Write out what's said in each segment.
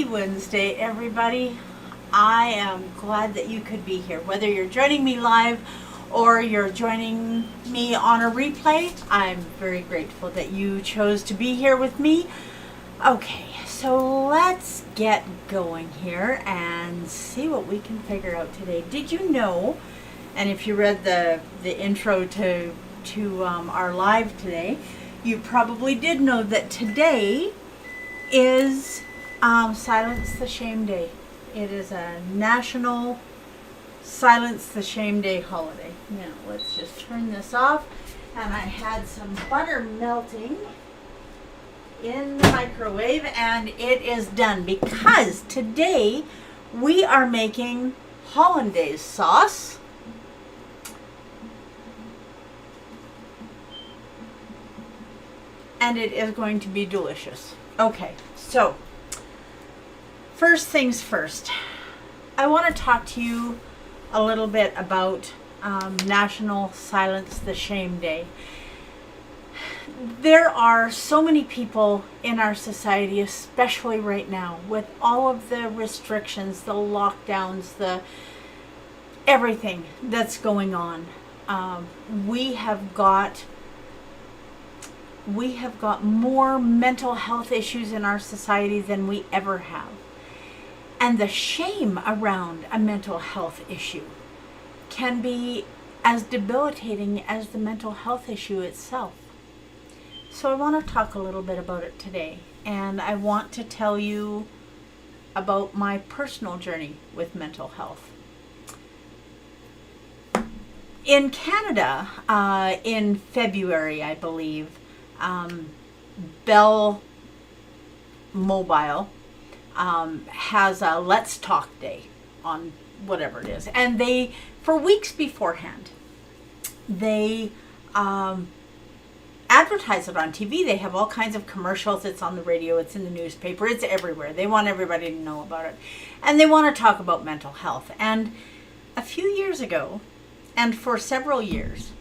Happy Wednesday, everybody. I am glad that you could be here. Whether you're joining me live or you're joining me on a replay, I'm very grateful that you chose to be here with me. Okay, so let's get going here and see what we can figure out today. Did you know, and if you read the intro to our live today, you probably did know that today is Silence the Shame Day. It is a national Silence the Shame Day holiday. Now, let's just turn this off. And I had some butter melting in the microwave, and it is done because today we are making Hollandaise sauce. And it is going to be delicious. Okay, so first things first, I want to talk to you a little bit about National Silence the Shame Day. There are so many people in our society, especially right now, with all of the restrictions, the lockdowns, the everything that's going on. We have got more mental health issues in our society than we ever have. And the shame around a mental health issue can be as debilitating as the mental health issue itself. So I want to talk a little bit about it today. And I want to tell you about my personal journey with mental health. In Canada, in February, I believe, Bell Mobile has a Let's Talk Day on whatever it is. And they, for weeks beforehand, they advertise it on TV. They have all kinds of commercials. It's on the radio. It's in the newspaper. It's everywhere. They want everybody to know about it. And they want to talk about mental health. And a few years ago, and for several years,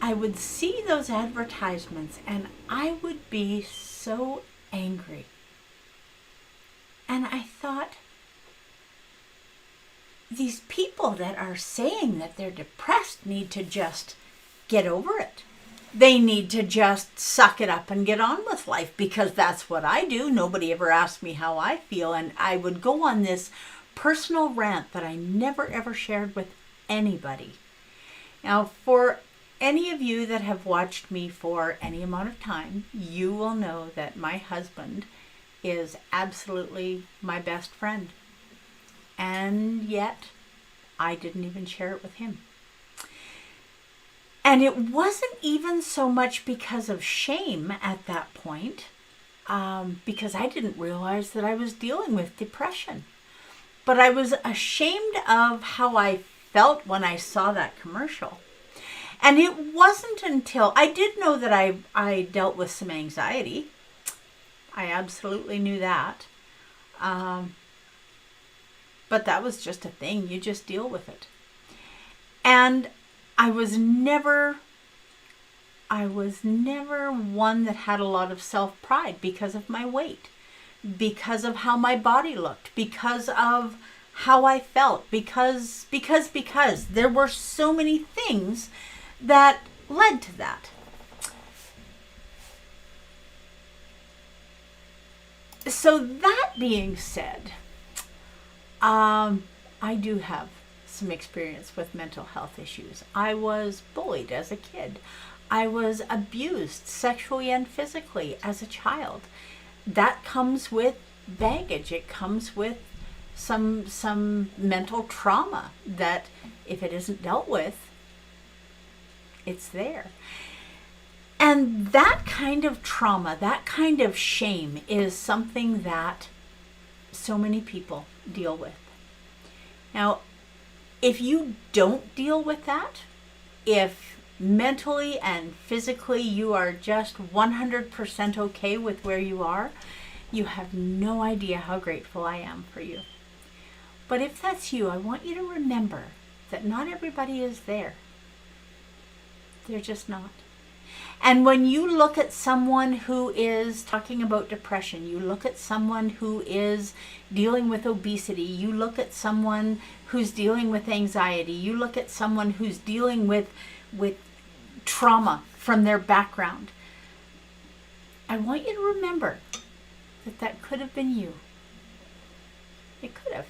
I would see those advertisements and I would be so angry. And I thought, these people that are saying that they're depressed need to just get over it. They need to just suck it up and get on with life, because that's what I do. Nobody ever asked me how I feel. And I would go on this personal rant that I never ever shared with anybody. Now, for any of you that have watched me for any amount of time, you will know that my husband is absolutely my best friend. And yet, I didn't even share it with him. And it wasn't even so much because of shame at that point, because I didn't realize that I was dealing with depression. But I was ashamed of how I felt when I saw that commercial. And it wasn't until I did know that I dealt with some anxiety. I absolutely knew that. But that was just a thing. You just deal with it. And I was never one that had a lot of self-pride because of my weight, because of how my body looked, because of how I felt, because there were so many things that led to that. So that being said, I do have some experience with mental health issues. I was bullied as a kid. I was abused sexually and physically as a child. That comes with baggage. It comes with some mental trauma that, if it isn't dealt with, it's there. And that kind of trauma, that kind of shame is something that so many people deal with. Now, if you don't deal with that, if mentally and physically you are just 100% okay with where you are, you have no idea how grateful I am for you. But if that's you, I want you to remember that not everybody is there. They're just not. And when you look at someone who is talking about depression, you look at someone who is dealing with obesity, you look at someone who's dealing with anxiety, you look at someone who's dealing with trauma from their background, I want you to remember that that could have been you. It could have.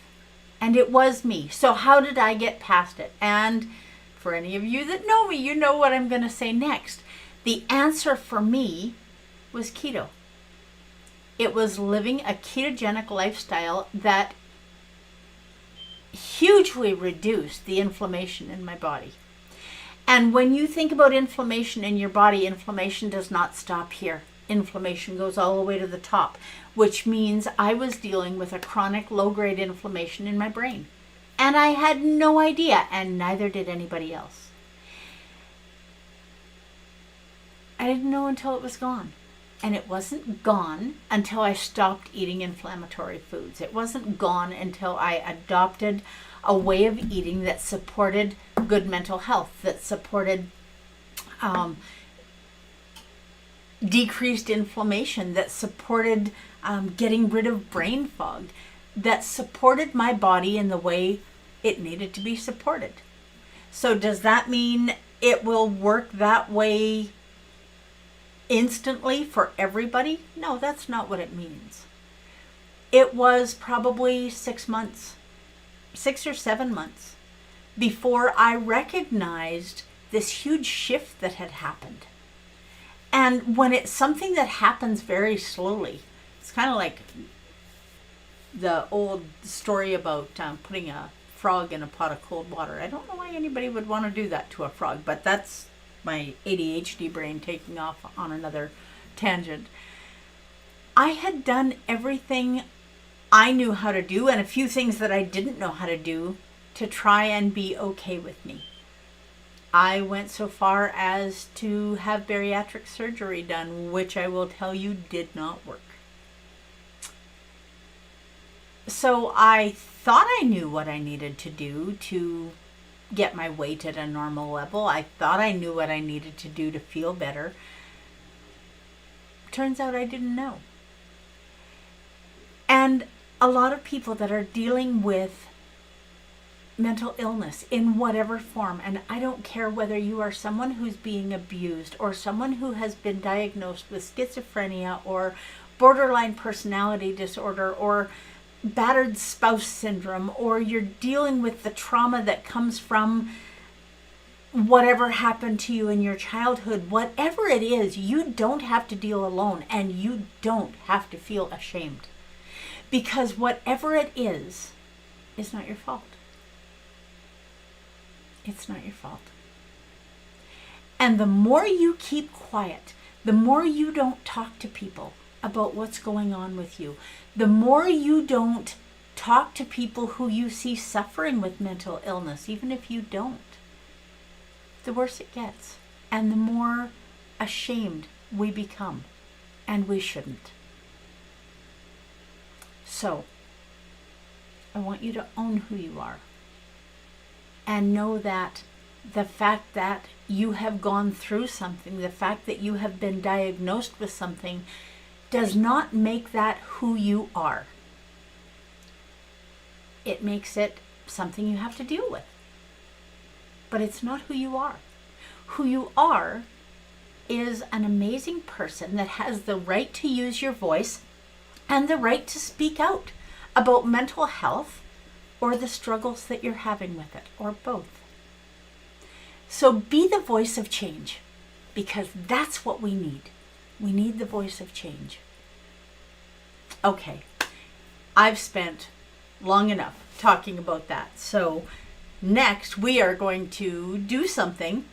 And it was me. So how did I get past it? And for any of you that know me, you know what I'm going to say next. The answer for me was keto. It was living a ketogenic lifestyle that hugely reduced the inflammation in my body. And when you think about inflammation in your body, inflammation does not stop here. Inflammation goes all the way to the top, which means I was dealing with a chronic low-grade inflammation in my brain. And I had no idea, and neither did anybody else. I didn't know until it was gone. And it wasn't gone until I stopped eating inflammatory foods. It wasn't gone until I adopted a way of eating that supported good mental health, that supported decreased inflammation, that supported getting rid of brain fog, that supported my body in the way it needed to be supported. So does that mean it will work that way instantly for everybody? No, that's not what it means. It was probably 6 months, 6 or 7 months, before I recognized this huge shift that had happened. And when it's something that happens very slowly, it's kind of like the old story about putting a frog in a pot of cold water. I don't know why anybody would want to do that to a frog, but that's my ADHD brain taking off on another tangent. I had done everything I knew how to do and a few things that I didn't know how to do to try and be okay with me. I went so far as to have bariatric surgery done, which I will tell you did not work. So I thought I knew what I needed to do to get my weight at a normal level. I thought I knew what I needed to do to feel better. Turns out I didn't know. And a lot of people that are dealing with mental illness in whatever form, and I don't care whether you are someone who's being abused or someone who has been diagnosed with schizophrenia or borderline personality disorder or battered spouse syndrome, or you're dealing with the trauma that comes from whatever happened to you in your childhood, whatever it is, you don't have to deal alone, and you don't have to feel ashamed, because whatever it is not your fault. It's not your fault. And the more you keep quiet, the more you don't talk to people about what's going on with you, the more you don't talk to people who you see suffering with mental illness, even if you don't, the worse it gets, and the more ashamed we become, and we shouldn't. So, I want you to own who you are, and know that the fact that you have gone through something, the fact that you have been diagnosed with something, does not make that who you are. It makes it something you have to deal with. But it's not who you are. Who you are is an amazing person that has the right to use your voice and the right to speak out about mental health or the struggles that you're having with it, or both. So be the voice of change, because that's what we need. We need the voice of change. Okay, I've spent long enough talking about that. So next we are going to do something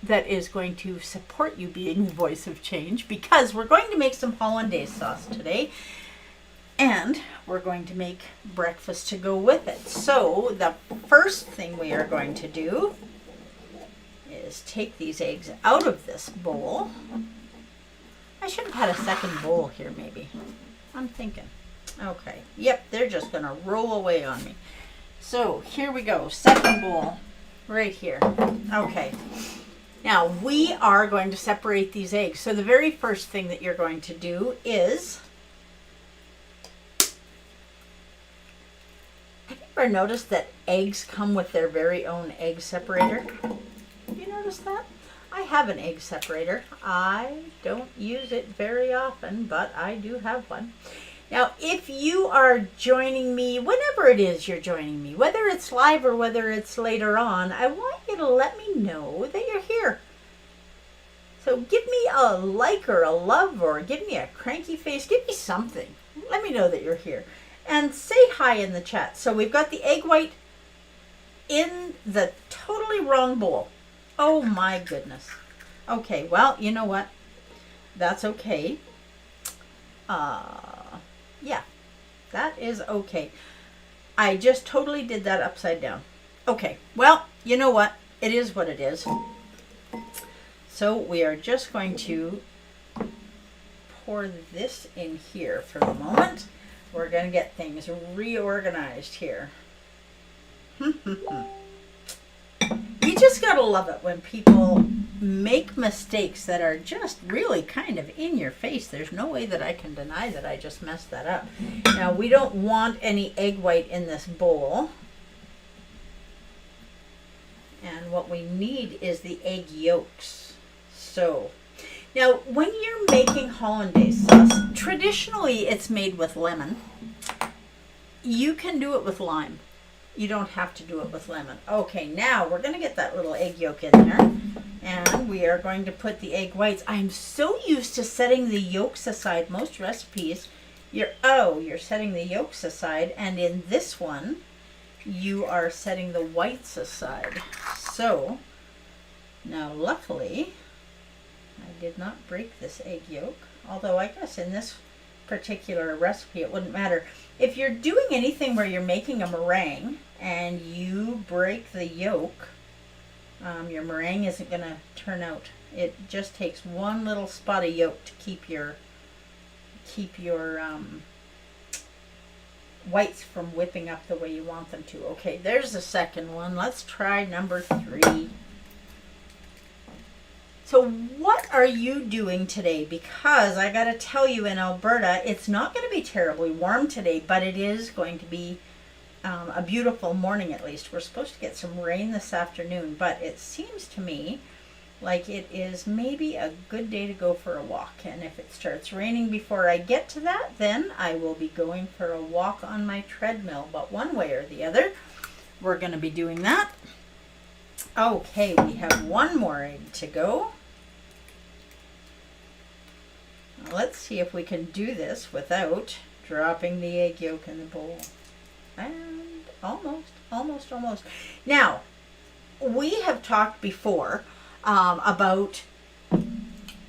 that is going to support you being the voice of change, because we're going to make some Hollandaise sauce today. And we're going to make breakfast to go with it. So the first thing we are going to do is take these eggs out of this bowl. I should have had a second bowl here maybe. I'm thinking. Okay. Yep, they're just going to roll away on me. So here we go. Second bowl right here. Okay. Now we are going to separate these eggs. So the very first thing that you're going to do is, have you ever noticed that eggs come with their very own egg separator? Have you noticed that? I have an egg separator. I don't use it very often, but I do have one. Now, if you are joining me, whenever it is you're joining me, whether it's live or whether it's later on, I want you to let me know that you're here. So give me a like or a love, or give me a cranky face. Give me something. Let me know that you're here. And say hi in the chat. So we've got the egg white in the totally wrong bowl. Oh my goodness. Okay, well, you know what? That's okay. Yeah, that is okay. I just totally did that upside down. Okay, well, you know what? It is what it is. So we are just going to pour this in here for the moment. We're going to get things reorganized here. You just gotta love it when people make mistakes that are just really kind of in your face. There's no way that I can deny that I just messed that up. Now, we don't want any egg white in this bowl. And what we need is the egg yolks. So, now when you're making hollandaise sauce, traditionally it's made with lemon. You can do it with lime. You don't have to do it with lemon. Okay, now we're going to get that little egg yolk in there. And we are going to put the egg whites. I'm so used to setting the yolks aside. Most recipes, you're setting the yolks aside. And in this one, you are setting the whites aside. So, now luckily, I did not break this egg yolk. Although I guess in this particular recipe it wouldn't matter. If you're doing anything where you're making a meringue and you break the yolk, your meringue isn't going to turn out. It just takes one little spot of yolk to keep your whites from whipping up the way you want them to. Okay, there's the second one. Let's try number 3. So what are you doing today? Because I got to tell you, in Alberta, it's not going to be terribly warm today, but it is going to be a beautiful morning at least. We're supposed to get some rain this afternoon, but it seems to me like it is maybe a good day to go for a walk. And if it starts raining before I get to that, then I will be going for a walk on my treadmill. But one way or the other, we're going to be doing that. Okay, we have one more egg to go. Let's see if we can do this without dropping the egg yolk in the bowl. And almost. Now, we have talked before about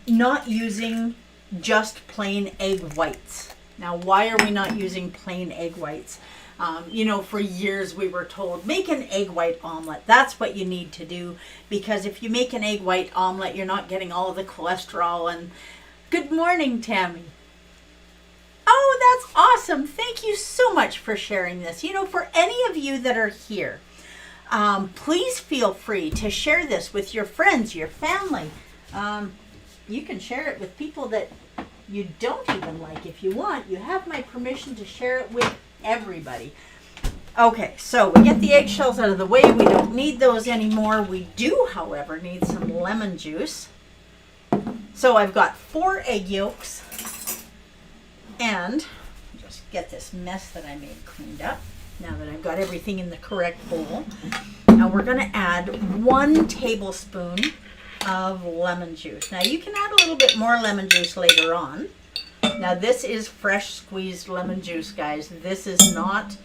not using just plain egg whites. Now, why are we not using plain egg whites? For years we were told, make an egg white omelet. That's what you need to do, because if you make an egg white omelet, you're not getting all of the cholesterol. And good morning, Tammy. Oh, that's awesome. Thank you so much for sharing this. For any of you that are here, please feel free to share this with your friends, your family. You can share it with people that you don't even like if you want. You have my permission to share it with everybody. Okay, so we get the eggshells out of the way. We don't need those anymore. We do, however, need some lemon juice. So I've got 4 egg yolks, and just get this mess that I made cleaned up now that I've got everything in the correct bowl. Now we're going to add 1 tablespoon of lemon juice. Now you can add a little bit more lemon juice later on. Now this is fresh squeezed lemon juice, guys. This is not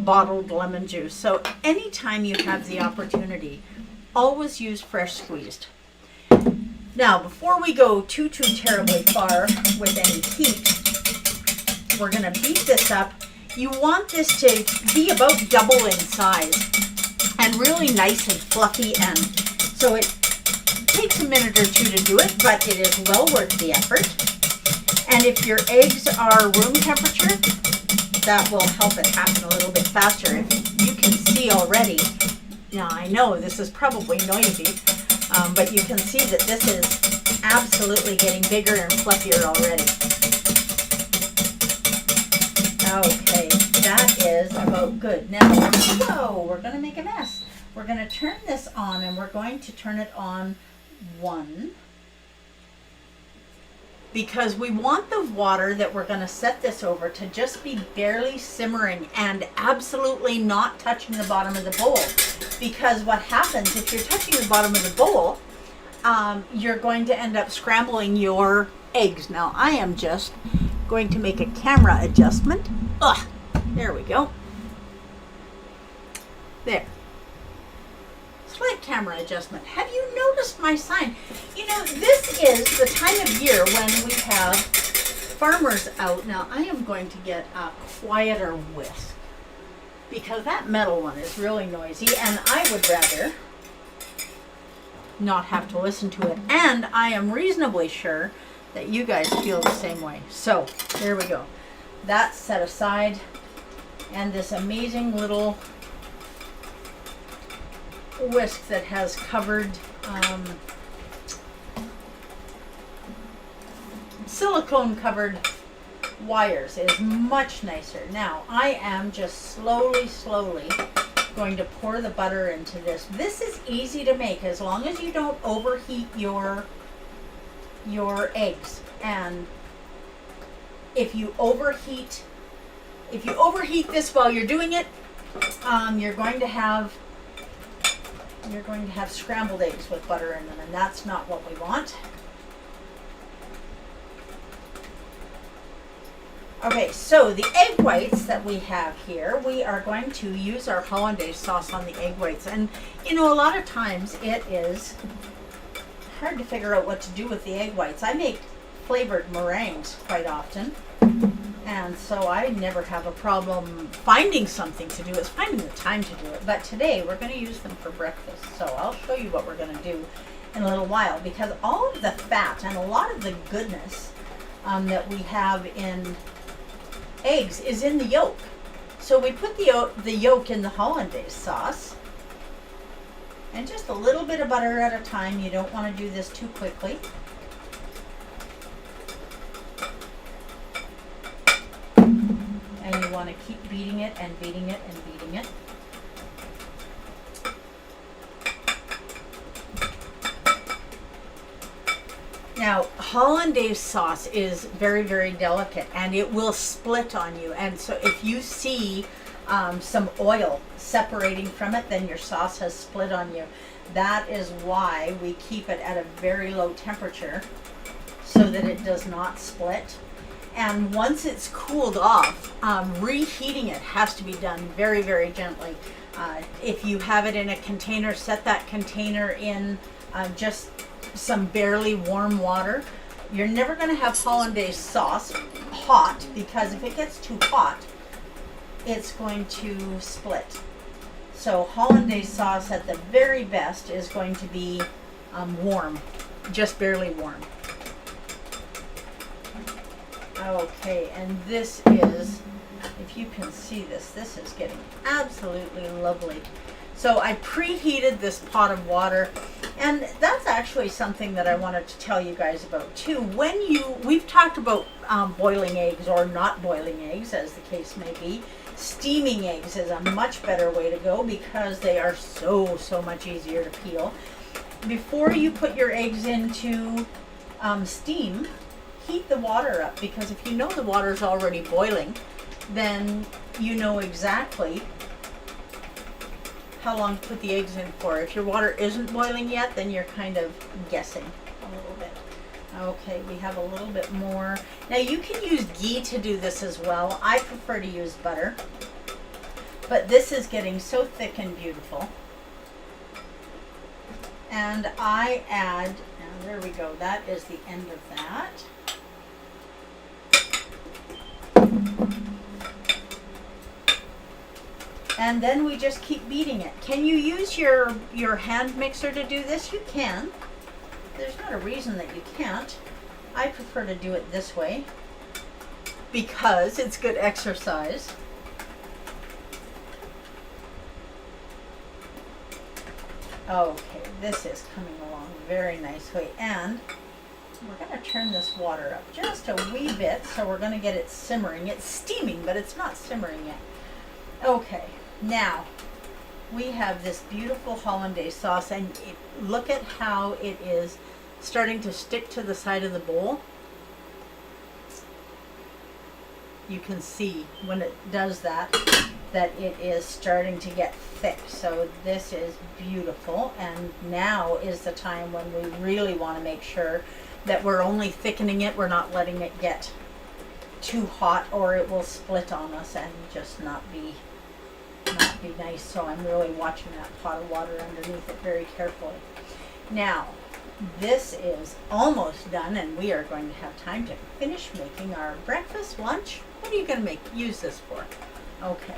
bottled lemon juice. So anytime you have the opportunity, always use fresh squeezed. Now, before we go too terribly far with any heat, we're going to beat this up. You want this to be about double in size and really nice and fluffy, and so it takes a minute or 2 to do it, but it is well worth the effort. And if your eggs are room temperature, that will help it happen a little bit faster. If you can see already, now I know this is probably noisy, But you can see that this is absolutely getting bigger and fluffier already. Okay, that is about good. Now, whoa, we're going to make a mess. We're going to turn this on, and we're going to turn it on 1. Because we want the water that we're going to set this over to just be barely simmering and absolutely not touching the bottom of the bowl. Because what happens if you're touching the bottom of the bowl, you're going to end up scrambling your eggs. Now, I am just going to make a camera adjustment. There we go. There. Slight camera adjustment. Have you noticed my sign? You know, this is the time of year when we have farmers out. Now, I am going to get a quieter whisk because that metal one is really noisy, and I would rather not have to listen to it. And I am reasonably sure that you guys feel the same way. So, there we go. That's set aside, and this amazing little whisk that has covered silicone covered wires is much nicer. Now I am just slowly going to pour the butter into this. This is easy to make as long as you don't overheat your eggs. And if you overheat this while you're doing it, you're going to have scrambled eggs with butter in them, and that's not what we want. Okay, so the egg whites that we have here, we are going to use our Hollandaise sauce on the egg whites. And you know, a lot of times it is hard to figure out what to do with the egg whites. I make flavored meringues quite often, and so I never have a problem finding something to do. It's finding the time to do it. But today we're going to use them for breakfast. So I'll show you what we're going to do in a little while, because all of the fat and a lot of the goodness that we have in eggs is in the yolk. So we put the yolk in the Hollandaise sauce, and just a little bit of butter at a time. You don't want to do this too quickly. And you want to keep beating it and beating it and beating it. Now, Hollandaise sauce is very, very delicate, and it will split on you. And so if you see some oil separating from it, then your sauce has split on you. That is why we keep it at a very low temperature so that it does not split. And once it's cooled off, reheating it has to be done very, very gently. If you have it in a container, set that container in just some barely warm water. You're never going to have Hollandaise sauce hot, because if it gets too hot, it's going to split. So Hollandaise sauce at the very best is going to be warm, just barely warm. Okay, and this is, if you can see this, this is getting absolutely lovely. So I preheated this pot of water, and that's actually something that I wanted to tell you guys about too. We've talked about boiling eggs or not boiling eggs, as the case may be. Steaming eggs is a much better way to go because they are so much easier to peel. Before you put your eggs into steam, heat the water up, because if you know the water is already boiling, then you know exactly how long to put the eggs in for. If your water isn't boiling yet, then you're kind of guessing a little bit. Okay, we have a little bit more. Now you can use ghee to do this as well. I prefer to use butter, but this is getting so thick and beautiful. And I add, now there we go, that is the end of that. And then we just keep beating it. Can you use your hand mixer to do this? You can. There's not a reason that you can't. I prefer to do it this way because it's good exercise. Okay, this is coming along very nicely, and we're going to turn this water up just a wee bit, so we're going to get it simmering. It's steaming, but it's not simmering yet. Okay, now we have this beautiful hollandaise sauce, and look at how it is starting to stick to the side of the bowl. You can see when it does that it is starting to get thick. So this is beautiful, and now is the time when we really want to make sure that we're only thickening it. We're not letting it get too hot, or it will split on us and just not be nice. So I'm really watching that pot of water underneath it very carefully. Now this is almost done, and we are going to have time to finish making our breakfast, lunch. What are you going to use this for? Okay.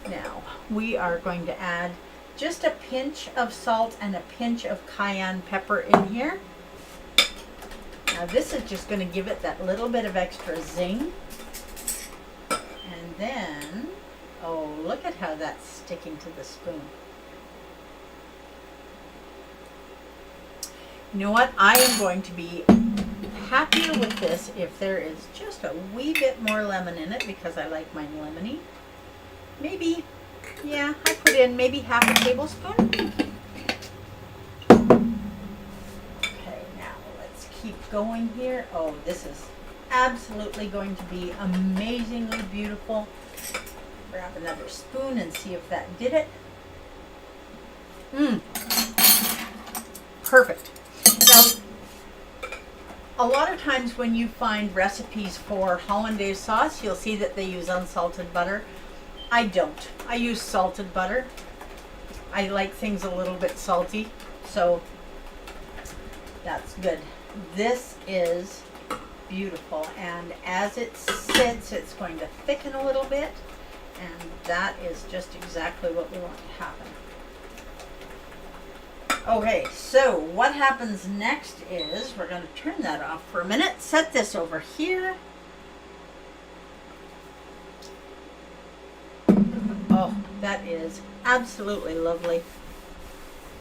Now we are going to add just a pinch of salt and a pinch of cayenne pepper in here. Now this is just going to give it that little bit of extra zing. And then, oh, look at how that's sticking to the spoon. You know what? I am going to be happier with this if there is just a wee bit more lemon in it, because I like mine lemony. Maybe, yeah, I put in maybe half a tablespoon. Okay, now let's keep going here. Oh, this is absolutely going to be amazingly beautiful. Grab another spoon and see if that did it. Perfect. Now, a lot of times when you find recipes for hollandaise sauce, you'll see that they use unsalted butter. I don't. I use salted butter. I like things a little bit salty, so that's good. This is beautiful, and as it sits, it's going to thicken a little bit, and that is just exactly what we want to happen. Okay, so what happens next is we're going to turn that off for a minute, set this over here. Oh, that is absolutely lovely.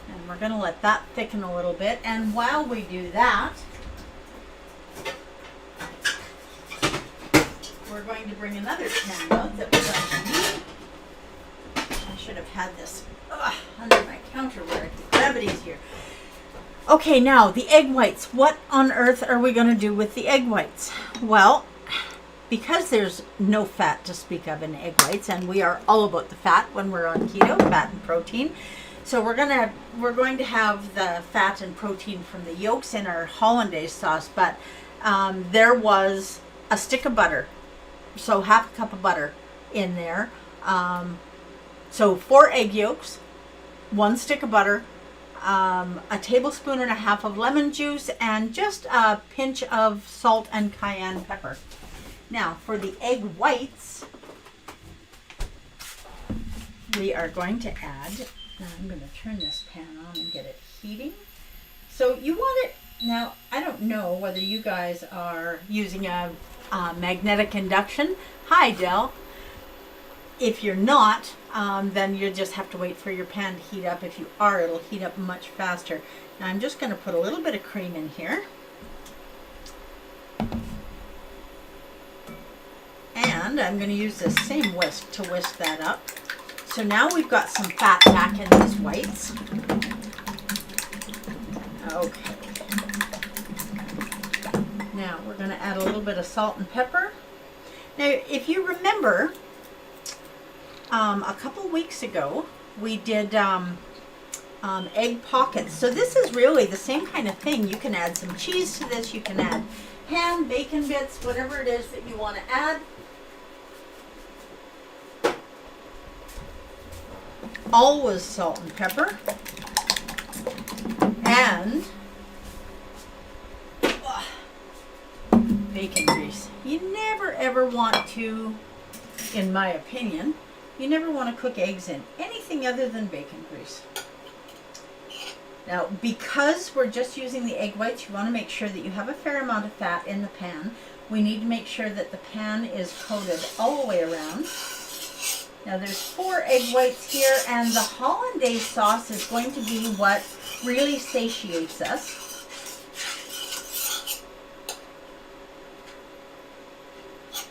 And we're going to let that thicken a little bit. And while we do that, we're going to bring another pan out that we're going to need. I should have had this under my counter where I could grab it easier. Okay, now the egg whites. What on earth are we going to do with the egg whites? Well, because there's no fat to speak of in egg whites, and we are all about the fat when we're on keto, fat and protein. So we're going to have the fat and protein from the yolks in our hollandaise sauce, but there was a stick of butter, so half a cup of butter in there. So 4 egg yolks, 1 stick of butter, a tablespoon and a half of lemon juice, and just a pinch of salt and cayenne pepper. Now for the egg whites, we are going to add, now I'm going to turn this pan on and get it heating. So you want it, now I don't know whether you guys are using a magnetic induction. Hi, Del. If you're not, then you just have to wait for your pan to heat up. If you are, it'll heat up much faster. Now I'm just going to put a little bit of cream in here. And I'm going to use this same whisk to whisk that up. So now we've got some fat back in these whites. Okay. Now we're going to add a little bit of salt and pepper. Now if you remember, a couple weeks ago we did egg pockets. So this is really the same kind of thing. You can add some cheese to this. You can add ham, bacon bits, whatever it is that you want to add. Always salt and pepper, and bacon grease. You never ever want to, in my opinion, you never want to cook eggs in anything other than bacon grease. Now, because we're just using the egg whites, you want to make sure that you have a fair amount of fat in the pan. We need to make sure that the pan is coated all the way around. Now there's 4 egg whites here, and the hollandaise sauce is going to be what really satiates us.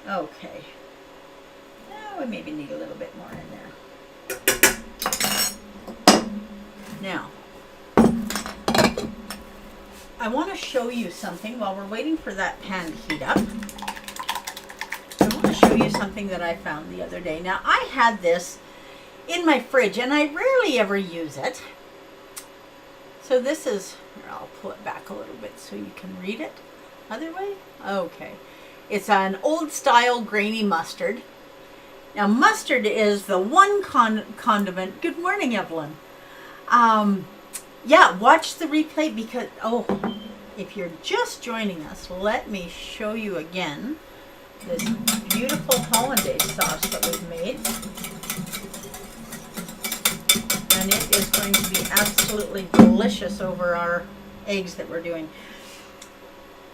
Okay. Now we maybe need a little bit more in there. Now, I want to show you something while we're waiting for that pan to heat up. I want to show you something that I found the other day. Now, I had this in my fridge, and I rarely ever use it. So this is, I'll pull it back a little bit so you can read it. Other way? Okay. It's an old style grainy mustard. Now, mustard is the one condiment. Good morning, Evelyn. Yeah, watch the replay because, if you're just joining us, let me show you again this beautiful hollandaise sauce that we've made. And it is going to be absolutely delicious over our eggs that we're doing.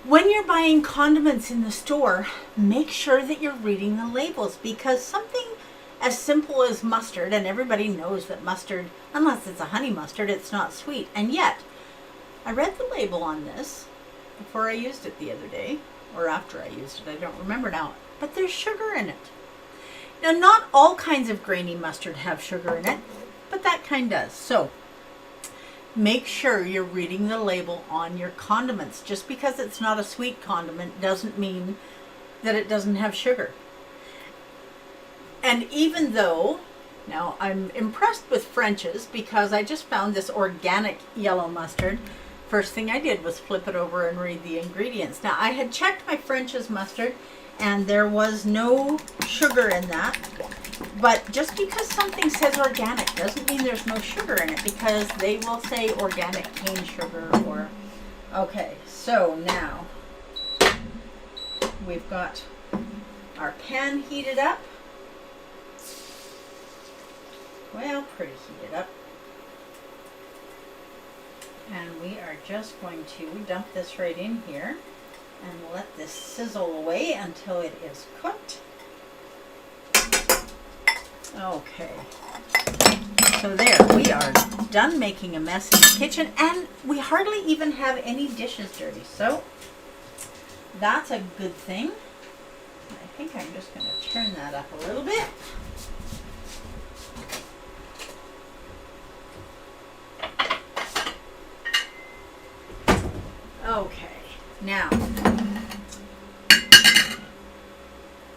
When you're buying condiments in the store, make sure that you're reading the labels, because something as simple as mustard, and everybody knows that mustard, unless it's a honey mustard, it's not sweet. And yet, I read the label on this before I used it the other day, or after I used it, I don't remember now, but there's sugar in it. Now, not all kinds of grainy mustard have sugar in it, but that kind does. So, make sure you're reading the label on your condiments. Just because it's not a sweet condiment doesn't mean that it doesn't have sugar. And even though, now I'm impressed with French's because I just found this organic yellow mustard. First thing I did was flip it over and read the ingredients. Now, I had checked my French's mustard and there was no sugar in that. But just because something says organic doesn't mean there's no sugar in it, because they will say organic cane sugar or... Okay, so now we've got our pan heated up. Well, pretty heated up. And we are just going to dump this right in here and let this sizzle away until it is cooked. Okay, so there, we are done making a mess in the kitchen, and we hardly even have any dishes dirty, so that's a good thing. I think I'm just going to turn that up a little bit. Okay, now,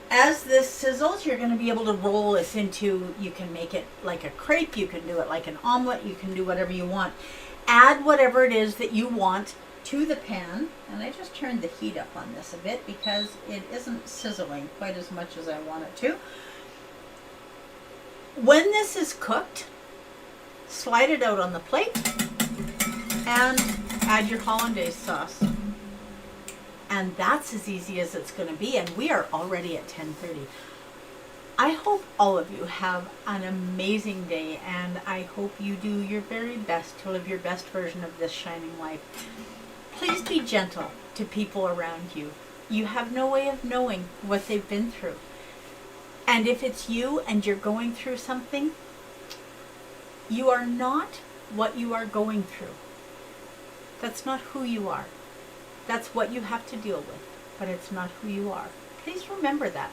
as this sizzles, you're going to be able to roll this into, you can make it like a crepe, you can do it like an omelet, you can do whatever you want. Add whatever it is that you want to the pan, and I just turned the heat up on this a bit because it isn't sizzling quite as much as I want it to. When this is cooked, slide it out on the plate and add your hollandaise sauce. And that's as easy as it's going to be, and we are already at 10:30. I hope all of you have an amazing day, and I hope you do your very best to live your best version of this shining life. Please be gentle to people around you. You have no way of knowing what they've been through. And if it's you and you're going through something, you are not what you are going through. That's not who you are. That's what you have to deal with, but it's not who you are. Please remember that.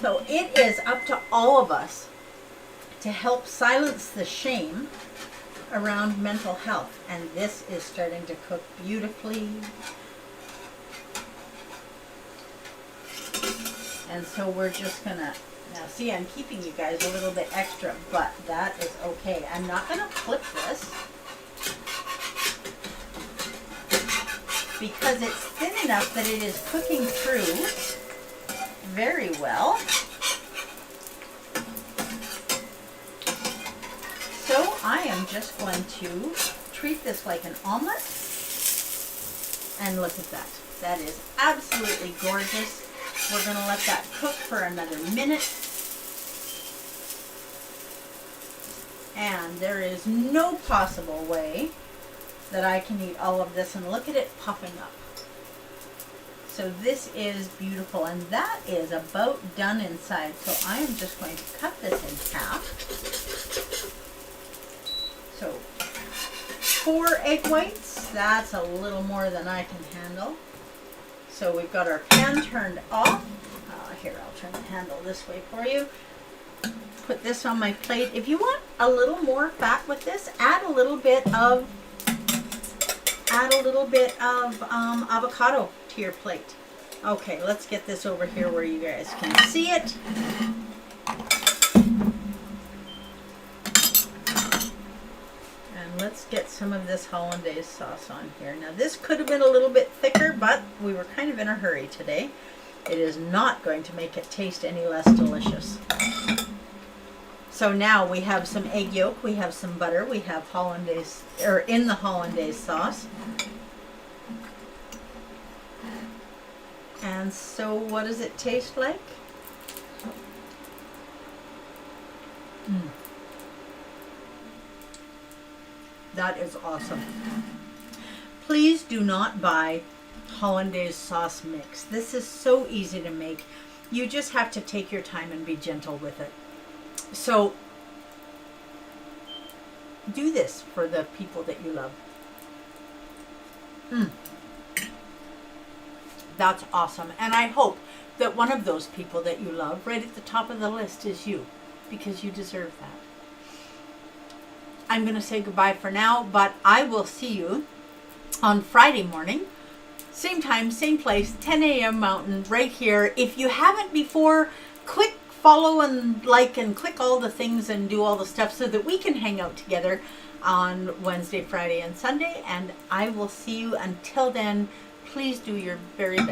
So it is up to all of us to help silence the shame around mental health. And this is starting to cook beautifully. And so we're just gonna, now see, I'm keeping you guys a little bit extra, but that is okay. I'm not gonna flip this, because it's thin enough that it is cooking through very well. So I am just going to treat this like an omelet. And look at that. That is absolutely gorgeous. We're going to let that cook for another minute. And there is no possible way that I can eat all of this, and look at it puffing up. So this is beautiful, and that is about done inside. So I am just going to cut this in half. So 4 egg whites, that's a little more than I can handle. So we've got our pan turned off. Here, I'll turn the handle this way for you. Put this on my plate. If you want a little more fat with this, add a little bit of avocado to your plate. Okay, let's get this over here where you guys can see it. And let's get some of this hollandaise sauce on here. Now this could have been a little bit thicker, but we were kind of in a hurry today. It is not going to make it taste any less delicious. So now we have some egg yolk, we have some butter, we have hollandaise, or in the hollandaise sauce. And so what does it taste like? That is awesome. Please do not buy hollandaise sauce mix. This is so easy to make. You just have to take your time and be gentle with it. So do this for the people that you love. That's awesome. And I hope that one of those people that you love right at the top of the list is you, because you deserve that. I'm going to say goodbye for now, but I will see you on Friday morning. Same time, same place, 10 a.m. Mountain, right here. If you haven't before, click follow and like and click all the things and do all the stuff so that we can hang out together on Wednesday, Friday, and Sunday. And I will see you. Until then, please do your very best.